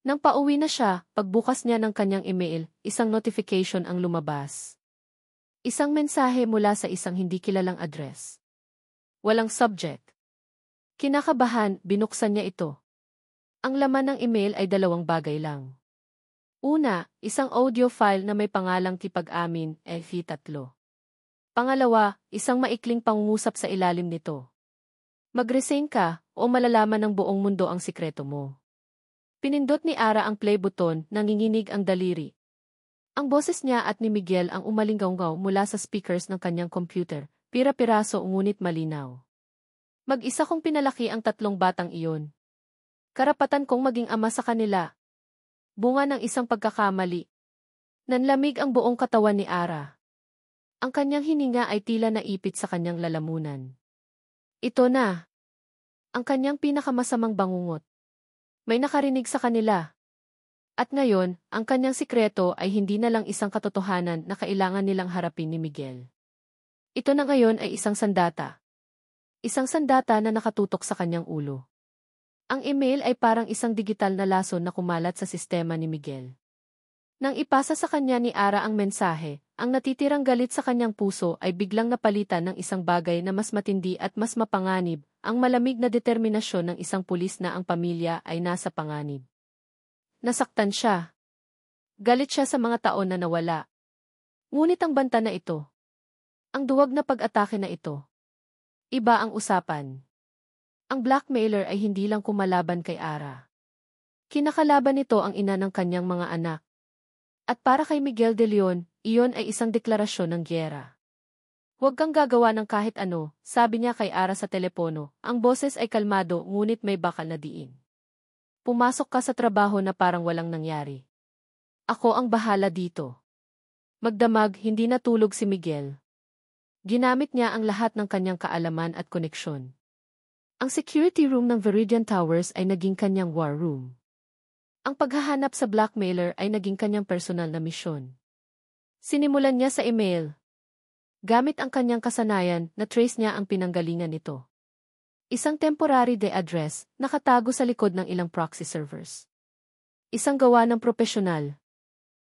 Nang pauwi na siya, pagbukas niya ng kanyang email, isang notification ang lumabas. Isang mensahe mula sa isang hindi kilalang address. Walang subject. Kinakabahan, binuksan niya ito. Ang laman ng email ay 2 bagay lang. Una, isang audio file na may pangalang Kipag-amin, FE3. Pangalawa, isang maikling pangungusap sa ilalim nito. Mag-resign ka, o malalaman ng buong mundo ang sikreto mo. Pinindot ni Ara ang play button, nanginginig ang daliri. Ang boses niya at ni Miguel ang umalinggaw-ngaw mula sa speakers ng kanyang computer, pira-piraso ngunit malinaw. Mag-isa kong pinalaki ang 3 batang iyon. Karapatan kong maging ama sa kanila. Bunga ng isang pagkakamali. Nanlamig ang buong katawan ni Ara. Ang kanyang hininga ay tila naipit sa kanyang lalamunan. Ito na. Ang kanyang pinakamasamang bangungot. May nakarinig sa kanila. At ngayon, ang kanyang sikreto ay hindi na lang isang katotohanan na kailangan nilang harapin ni Miguel. Ito na ngayon ay isang sandata. Isang sandata na nakatutok sa kanyang ulo. Ang email ay parang isang digital na lason na kumalat sa sistema ni Miguel. Nang ipasa sa kanya ni Ara ang mensahe, ang natitirang galit sa kanyang puso ay biglang napalitan ng isang bagay na mas matindi at mas mapanganib, ang malamig na determinasyon ng isang pulis na ang pamilya ay nasa panganib. Nasaktan siya. Galit siya sa mga taon na nawala. Ngunit ang banta na ito, ang duwag na pag-atake na ito, iba ang usapan. Ang blackmailer ay hindi lang kumalaban kay Ara. Kinakalaban nito ang ina ng kanyang mga anak. At para kay Miguel de Leon, iyon ay isang deklarasyon ng giyera. Huwag kang gagawa ng kahit ano, sabi niya kay Ara sa telepono. Ang boses ay kalmado ngunit may bakal na diin. Pumasok ka sa trabaho na parang walang nangyari. Ako ang bahala dito. Magdamag, hindi natulog si Miguel. Ginamit niya ang lahat ng kanyang kaalaman at koneksyon. Ang security room ng Veridian Towers ay naging kanyang war room. Ang paghahanap sa blackmailer ay naging kanyang personal na misyon. Sinimulan niya sa email. Gamit ang kanyang kasanayan, na-trace niya ang pinanggalingan nito. Isang temporary de address, nakatago sa likod ng ilang proxy servers. Isang gawa ng propesyonal.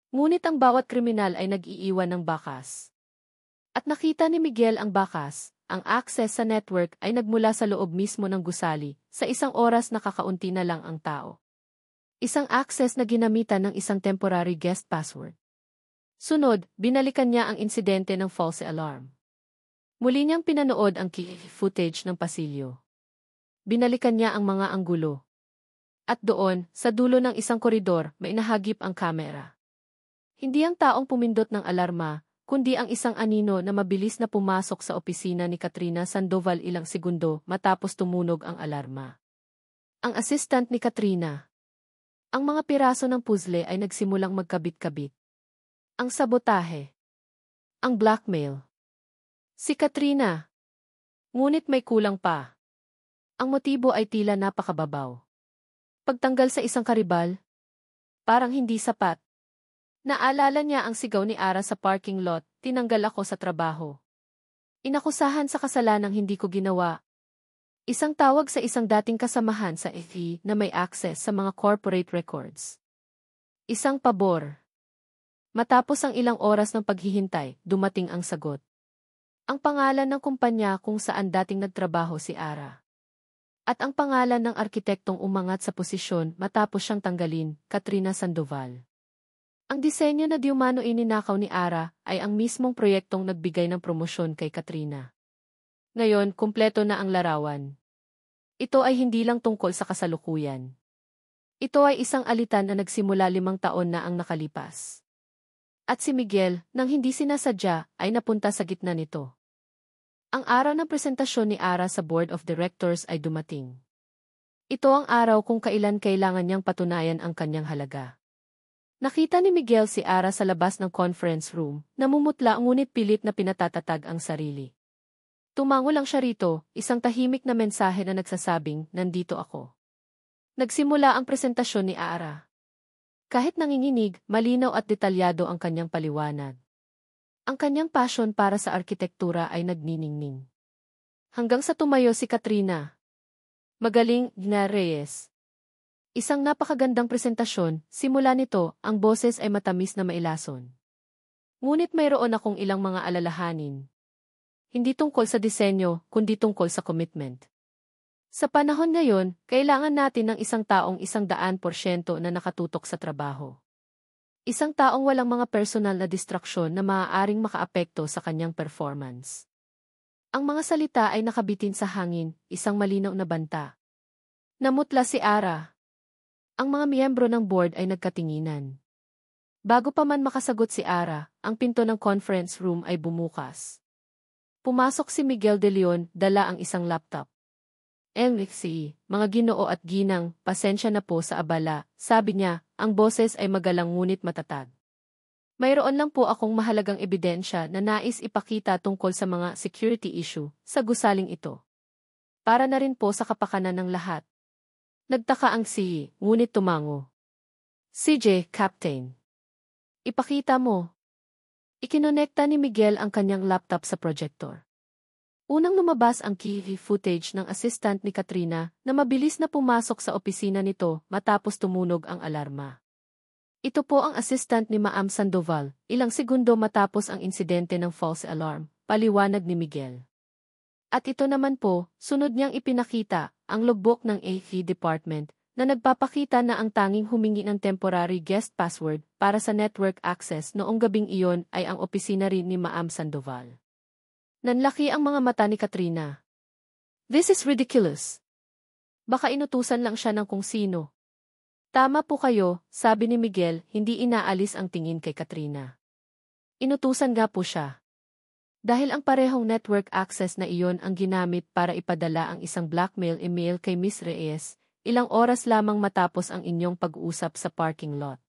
Ngunit ang bawat kriminal ay nag-iiwan ng bakas. At nakita ni Miguel ang bakas, ang access sa network ay nagmula sa loob mismo ng gusali, sa isang oras na kakaunti na lang ang tao. Isang access na ginamitan ng isang temporary guest password. Sunod, binalikan niya ang insidente ng false alarm. Muli niyang pinanood ang key footage ng pasilyo. Binalikan niya ang mga anggulo. At doon, sa dulo ng isang koridor, may nahagip ang kamera. Hindi ang taong pumindot ng alarma, kundi ang isang anino na mabilis na pumasok sa opisina ni Katrina Sandoval ilang segundo matapos tumunog ang alarma. Ang assistant ni Katrina. Ang mga piraso ng puzzle ay nagsimulang magkabit-kabit. Ang sabotahe. Ang blackmail. Si Katrina. Ngunit may kulang pa. Ang motibo ay tila napakababaw. Pagtanggal sa isang karibal, parang hindi sapat. Naalala niya ang sigaw ni Ara sa parking lot, tinanggal ako sa trabaho. Inakusahan sa kasalanang hindi ko ginawa. Isang tawag sa isang dating kasamahan sa FE na may access sa mga corporate records. Isang pabor. Matapos ang ilang oras ng paghihintay, dumating ang sagot. Ang pangalan ng kumpanya kung saan dating nagtrabaho si Ara. At ang pangalan ng arkitektong umangat sa posisyon matapos siyang tanggalin, Katrina Sandoval. Ang disenyo na di umano ininakaw ni Ara ay ang mismong proyektong nagbigay ng promosyon kay Katrina. Ngayon, kumpleto na ang larawan. Ito ay hindi lang tungkol sa kasalukuyan. Ito ay isang alitan na nagsimula 5 taon na ang nakalipas. At si Miguel, nang hindi sinasadya, ay napunta sa gitna nito. Ang araw ng presentasyon ni Ara sa Board of Directors ay dumating. Ito ang araw kung kailan kailangan niyang patunayan ang kanyang halaga. Nakita ni Miguel si Ara sa labas ng conference room, namumutla ngunit pilit na pinatatatag ang sarili. Tumango lang siya rito, isang tahimik na mensahe na nagsasabing, nandito ako. Nagsimula ang presentasyon ni Ara. Kahit nanginginig, malinaw at detalyado ang kanyang paliwanag. Ang kanyang passion para sa arkitektura ay nagniningning. Hanggang sa tumayo si Katrina. Magaling, Gina Reyes. Isang napakagandang presentasyon, simula nito, ang boses ay matamis na mailason. Ngunit mayroon akong ilang mga alalahanin. Hindi tungkol sa disenyo, kundi tungkol sa commitment. Sa panahon ngayon, kailangan natin ng isang taong 100% na nakatutok sa trabaho. Isang taong walang mga personal na distraksyon na maaaring makaapekto sa kanyang performance. Ang mga salita ay nakabitin sa hangin, isang malinaw na banta. Namutla si Ara. Ang mga miyembro ng board ay nagkatinginan. Bago pa man makasagot si Ara, ang pinto ng conference room ay bumukas. Pumasok si Miguel de Leon, dala ang isang laptop. Enrique, mga ginoo at ginang, pasensya na po sa abala, sabi niya, ang boses ay magalang ngunit matatag. Mayroon lang po akong mahalagang ebidensya na nais ipakita tungkol sa mga security issue sa gusaling ito. Para na rin po sa kapakanan ng lahat. Nagtaka ang CEO, ngunit tumango. CJ, Captain. Ipakita mo. Ikinonekta ni Miguel ang kanyang laptop sa projector. Unang lumabas ang key footage ng assistant ni Katrina na mabilis na pumasok sa opisina nito matapos tumunog ang alarma. Ito po ang assistant ni Ma'am Sandoval, ilang segundo matapos ang insidente ng false alarm, paliwanag ni Miguel. At ito naman po, sunod niyang ipinakita, ang logbook ng AV Department, na nagpapakita na ang tanging humingi ng temporary guest password para sa network access noong gabing iyon ay ang opisina rin ni Ma'am Sandoval. Nanlaki ang mga mata ni Katrina. This is ridiculous. Baka inutusan lang siya ng kung sino. Tama po kayo, sabi ni Miguel, hindi inaalis ang tingin kay Katrina. Inutusan nga po siya. Dahil ang parehong network access na iyon ang ginamit para ipadala ang isang blackmail email kay Miss Reyes, ilang oras lamang matapos ang inyong pag-uusap sa parking lot.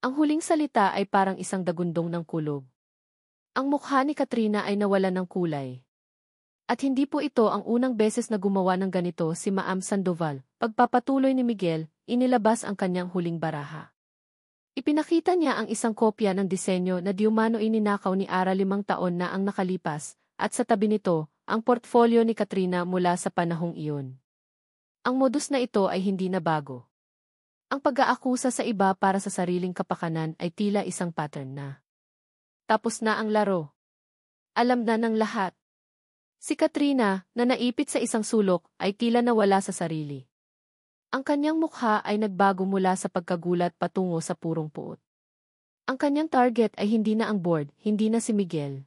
Ang huling salita ay parang isang dagundong ng kulob. Ang mukha ni Katrina ay nawalan ng kulay. At hindi po ito ang unang beses na gumawa ng ganito si Ma'am Sandoval. Pagpapatuloy ni Miguel, inilabas ang kanyang huling baraha. Ipinakita niya ang isang kopya ng disenyo na diumano ininakaw ni Ara 5 taon na ang nakalipas, at sa tabi nito, ang portfolio ni Katrina mula sa panahong iyon. Ang modus na ito ay hindi na bago. Ang pag-aakusa sa iba para sa sariling kapakanan ay tila isang pattern na. Tapos na ang laro. Alam na ng lahat. Si Katrina, na naipit sa isang sulok, ay tila nawala sa sarili. Ang kanyang mukha ay nagbago mula sa pagkagulat patungo sa purong puot. Ang kanyang target ay hindi na ang board, hindi na si Miguel.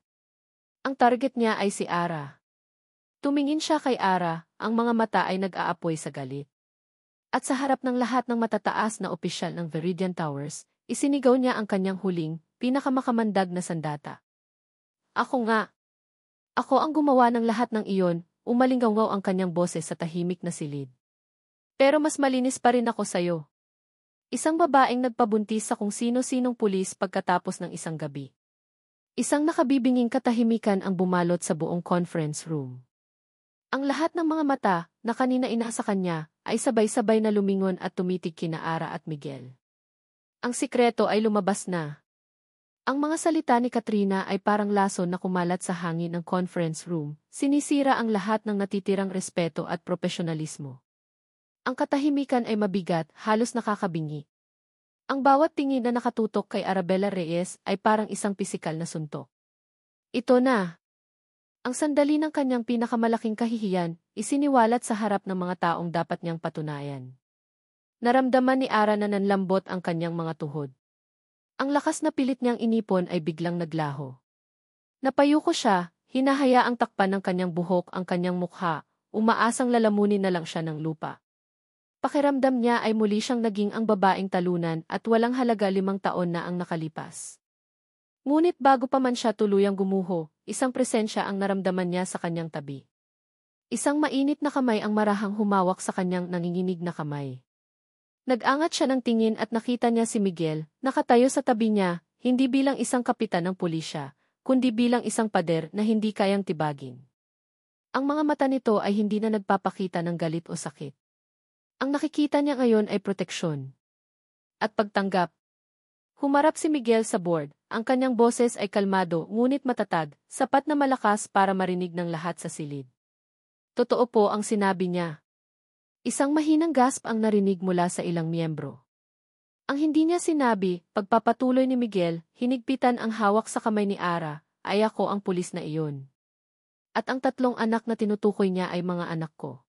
Ang target niya ay si Ara. Tumingin siya kay Ara, ang mga mata ay nag-aapoy sa galit. At sa harap ng lahat ng matataas na opisyal ng Veridian Towers, isinigaw niya ang kanyang huling, pinakamakamandag na sandata. Ako nga. Ako ang gumawa ng lahat ng iyon, umalinggaw ang kanyang boses sa tahimik na silid. Pero mas malinis pa rin ako sa'yo. Isang babaeng nagpabuntis sa kung sino-sinong pulis pagkatapos ng isang gabi. Isang nakabibinging katahimikan ang bumalot sa buong conference room. Ang lahat ng mga mata, na kanina inasa kanya, ay sabay-sabay na lumingon at tumitig kina Ara at Miguel. Ang sikreto ay lumabas na. Ang mga salita ni Katrina ay parang lason na kumalat sa hangin ng conference room, sinisira ang lahat ng natitirang respeto at profesionalismo. Ang katahimikan ay mabigat, halos nakakabingi. Ang bawat tingin na nakatutok kay Arabella Reyes ay parang isang pisikal na suntok. Ito na. Ang sandali ng kanyang pinakamalaking kahihiyan, isiniwalat sa harap ng mga taong dapat niyang patunayan. Naramdaman ni Ara na nanlambot ang kanyang mga tuhod. Ang lakas na pilit niyang inipon ay biglang naglaho. Napayuko siya, hinahayaang takpan ng kanyang buhok ang kanyang mukha, umaasang lalamunin na lang siya ng lupa. Pakiramdam niya ay muli siyang naging ang babaeng talunan at walang halaga 5 taon na ang nakalipas. Ngunit bago pa man siya tuluyang gumuho, isang presensya ang naramdaman niya sa kanyang tabi. Isang mainit na kamay ang marahang humawak sa kanyang nanginginig na kamay. Nag-angat siya ng tingin at nakita niya si Miguel, nakatayo sa tabi niya, hindi bilang isang kapitan ng pulisya, kundi bilang isang pader na hindi kayang tibagin. Ang mga mata nito ay hindi na nagpapakita ng galit o sakit. Ang nakikita niya ngayon ay proteksyon. At pagtanggap. Humarap si Miguel sa board, ang kanyang boses ay kalmado ngunit matatag, sapat na malakas para marinig ng lahat sa silid. Totoo po ang sinabi niya. Isang mahinang gasp ang narinig mula sa ilang miyembro. Ang hindi niya sinabi, pagpapatuloy ni Miguel, hinigpitan ang hawak sa kamay ni Ara, ay ako ang pulis na iyon. At ang 3 anak na tinutukoy niya ay mga anak ko.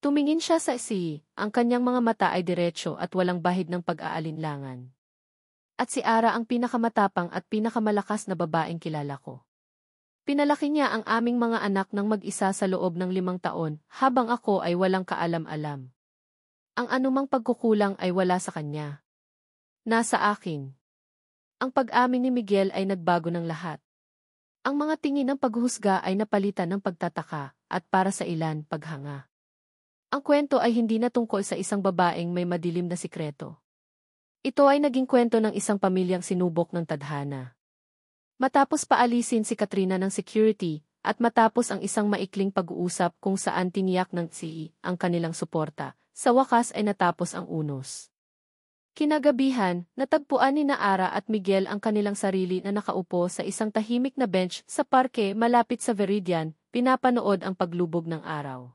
Tumingin siya sa ang kanyang mga mata ay diretsyo at walang bahid ng pag-aalinlangan. At si Ara ang pinakamatapang at pinakamalakas na babaeng kilala ko. Pinalaki niya ang aming mga anak ng mag-isa sa loob ng 5 taon, habang ako ay walang kaalam-alam. Ang anumang pagkukulang ay wala sa kanya. Nasa akin. Ang pag-amin ni Miguel ay nagbago ng lahat. Ang mga tingin ng paghusga ay napalitan ng pagtataka, at para sa ilan, paghanga. Ang kwento ay hindi na tungkol sa isang babaeng may madilim na sikreto. Ito ay naging kwento ng isang pamilyang sinubok ng tadhana. Matapos paalisin si Katrina ng security, at matapos ang isang maikling pag-uusap kung saan tiniyak ng ang kanilang suporta, sa wakas ay natapos ang unos. Kinagabihan, natagpuan ni Ara at Miguel ang kanilang sarili na nakaupo sa isang tahimik na bench sa parke malapit sa Veridian, pinapanood ang paglubog ng araw.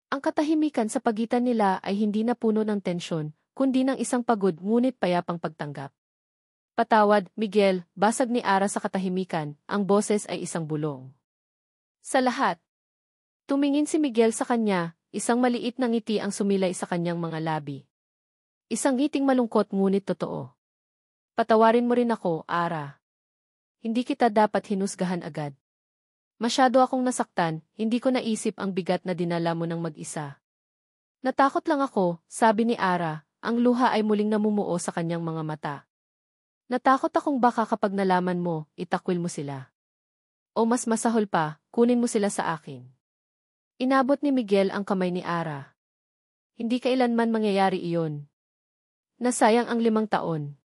Ang katahimikan sa pagitan nila ay hindi na puno ng tensyon, kundi ng isang pagod ngunit payapang pagtanggap. Patawad, Miguel, basag ni Ara sa katahimikan, ang boses ay isang bulong. Sa lahat. Tumingin si Miguel sa kanya, isang maliit na ngiti ang sumilay sa kanyang mga labi. Isang ngiting malungkot ngunit totoo. Patawarin mo rin ako, Ara. Hindi kita dapat hinusgahan agad. Masyado akong nasaktan, hindi ko naisip ang bigat na dinala mo ng mag-isa. Natakot lang ako, sabi ni Ara, ang luha ay muling namumuo sa kanyang mga mata. Natakot akong baka kapag nalaman mo, itakwil mo sila. O mas masahol pa, kunin mo sila sa akin. Inabot ni Miguel ang kamay ni Ara. Hindi kailanman mangyayari iyon. Nasayang ang 5 taon.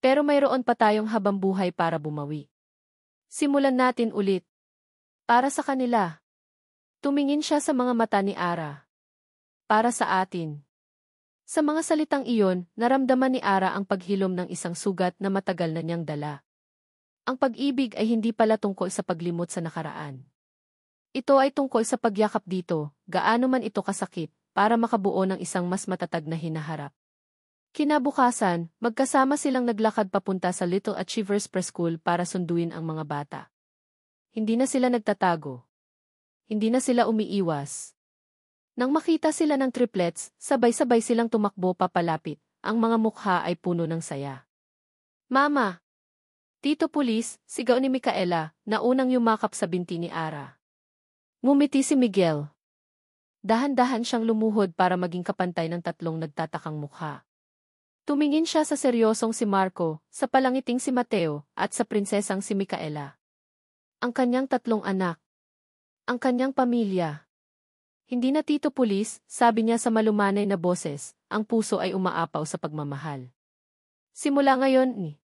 Pero mayroon pa tayong habang buhay para bumawi. Simulan natin ulit. Para sa kanila. Tumingin siya sa mga mata ni Ara. Para sa atin. Sa mga salitang iyon, naramdaman ni Ara ang paghilom ng isang sugat na matagal na niyang dala. Ang pag-ibig ay hindi pala tungkol sa paglimot sa nakaraan. Ito ay tungkol sa pagyakap dito, gaano man ito kasakit, para makabuo ng isang mas matatag na hinaharap. Kinabukasan, magkasama silang naglakad papunta sa Little Achievers Preschool para sunduin ang mga bata. Hindi na sila nagtatago. Hindi na sila umiiwas. Nang makita sila ng triplets, sabay-sabay silang tumakbo papalapit, ang mga mukha ay puno ng saya. Mama! Tito Pulis, sigaw ni Micaela, na unang yumakap sa binti ni Ara. Ngumiti si Miguel. Dahan-dahan siyang lumuhod para maging kapantay ng 3 nagtatakang mukha. Tumingin siya sa seryosong si Marco, sa palangiting si Mateo, at sa prinsesang si Micaela. Ang kanyang 3 anak. Ang kanyang pamilya. Hindi na Tito Pulis, sabi niya sa malumanay na boses, ang puso ay umaapaw sa pagmamahal. Simula ngayon ni.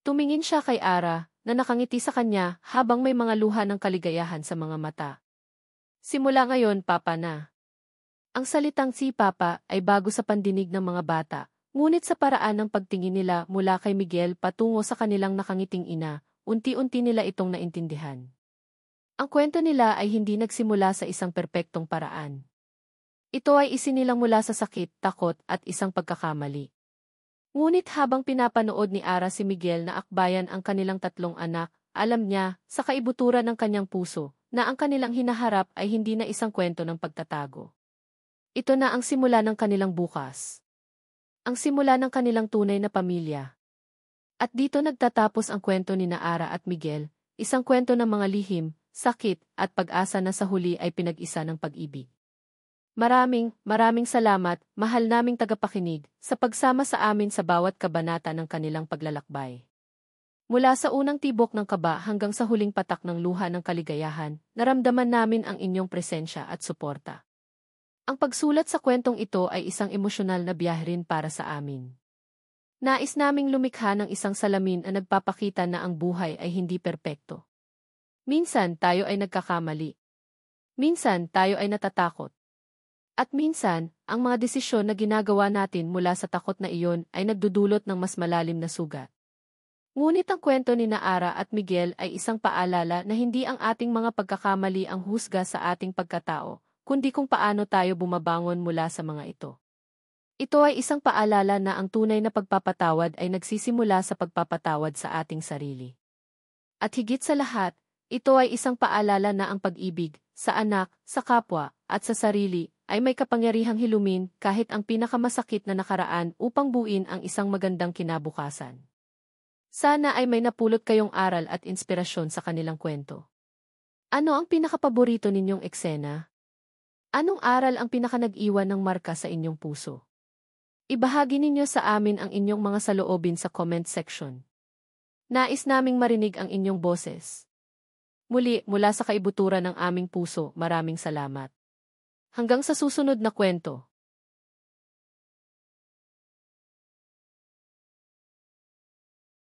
Tumingin siya kay Ara, na nakangiti sa kanya habang may mga luha ng kaligayahan sa mga mata. Simula ngayon, Papa na. Ang salitang si Papa ay bago sa pandinig ng mga bata, ngunit sa paraan ng pagtingin nila mula kay Miguel patungo sa kanilang nakangiting ina, unti-unti nila itong naintindihan. Ang kwento nila ay hindi nagsimula sa isang perpektong paraan. Ito ay isinilang mula sa sakit, takot, at isang pagkakamali. Ngunit habang pinapanood ni Ara si Miguel na akbayan ang kanilang 3 anak, alam niya, sa kaibuturan ng kanyang puso, na ang kanilang hinaharap ay hindi na isang kwento ng pagtatago. Ito na ang simula ng kanilang bukas. Ang simula ng kanilang tunay na pamilya. At dito nagtatapos ang kwento ni Ara at Miguel, isang kwento ng mga lihim, sakit, at pag-asa na sa huli ay pinag-isa ng pag-ibig. Maraming salamat, mahal naming tagapakinig, sa pagsama sa amin sa bawat kabanata ng kanilang paglalakbay. Mula sa unang tibok ng kaba hanggang sa huling patak ng luha ng kaligayahan, naramdaman namin ang inyong presensya at suporta. Ang pagsulat sa kwentong ito ay isang emosyonal na biyahe rin para sa amin. Nais naming lumikha ng isang salamin na nagpapakita na ang buhay ay hindi perpekto. Minsan tayo ay nagkakamali. Minsan tayo ay natatakot. At minsan, ang mga desisyon na ginagawa natin mula sa takot na iyon ay nagdudulot ng mas malalim na sugat. Ngunit ang kwento ni Ara at Miguel ay isang paalala na hindi ang ating mga pagkakamali ang husga sa ating pagkatao, kundi kung paano tayo bumabangon mula sa mga ito. Ito ay isang paalala na ang tunay na pagpapatawad ay nagsisimula sa pagpapatawad sa ating sarili. At higit sa lahat, ito ay isang paalala na ang pag-ibig, sa anak, sa kapwa, at sa sarili, ay may kapangyarihang hilumin kahit ang pinakamasakit na nakaraan upang buuin ang isang magandang kinabukasan. Sana ay may napulot kayong aral at inspirasyon sa kanilang kwento. Ano ang pinakapaborito ninyong eksena? Anong aral ang pinakanag-iwan ng marka sa inyong puso? Ibahagi ninyo sa amin ang inyong mga saloobin sa comment section. Nais naming marinig ang inyong boses. Muli, mula sa kaibuturan ng aming puso, maraming salamat. Hanggang sa susunod na kwento.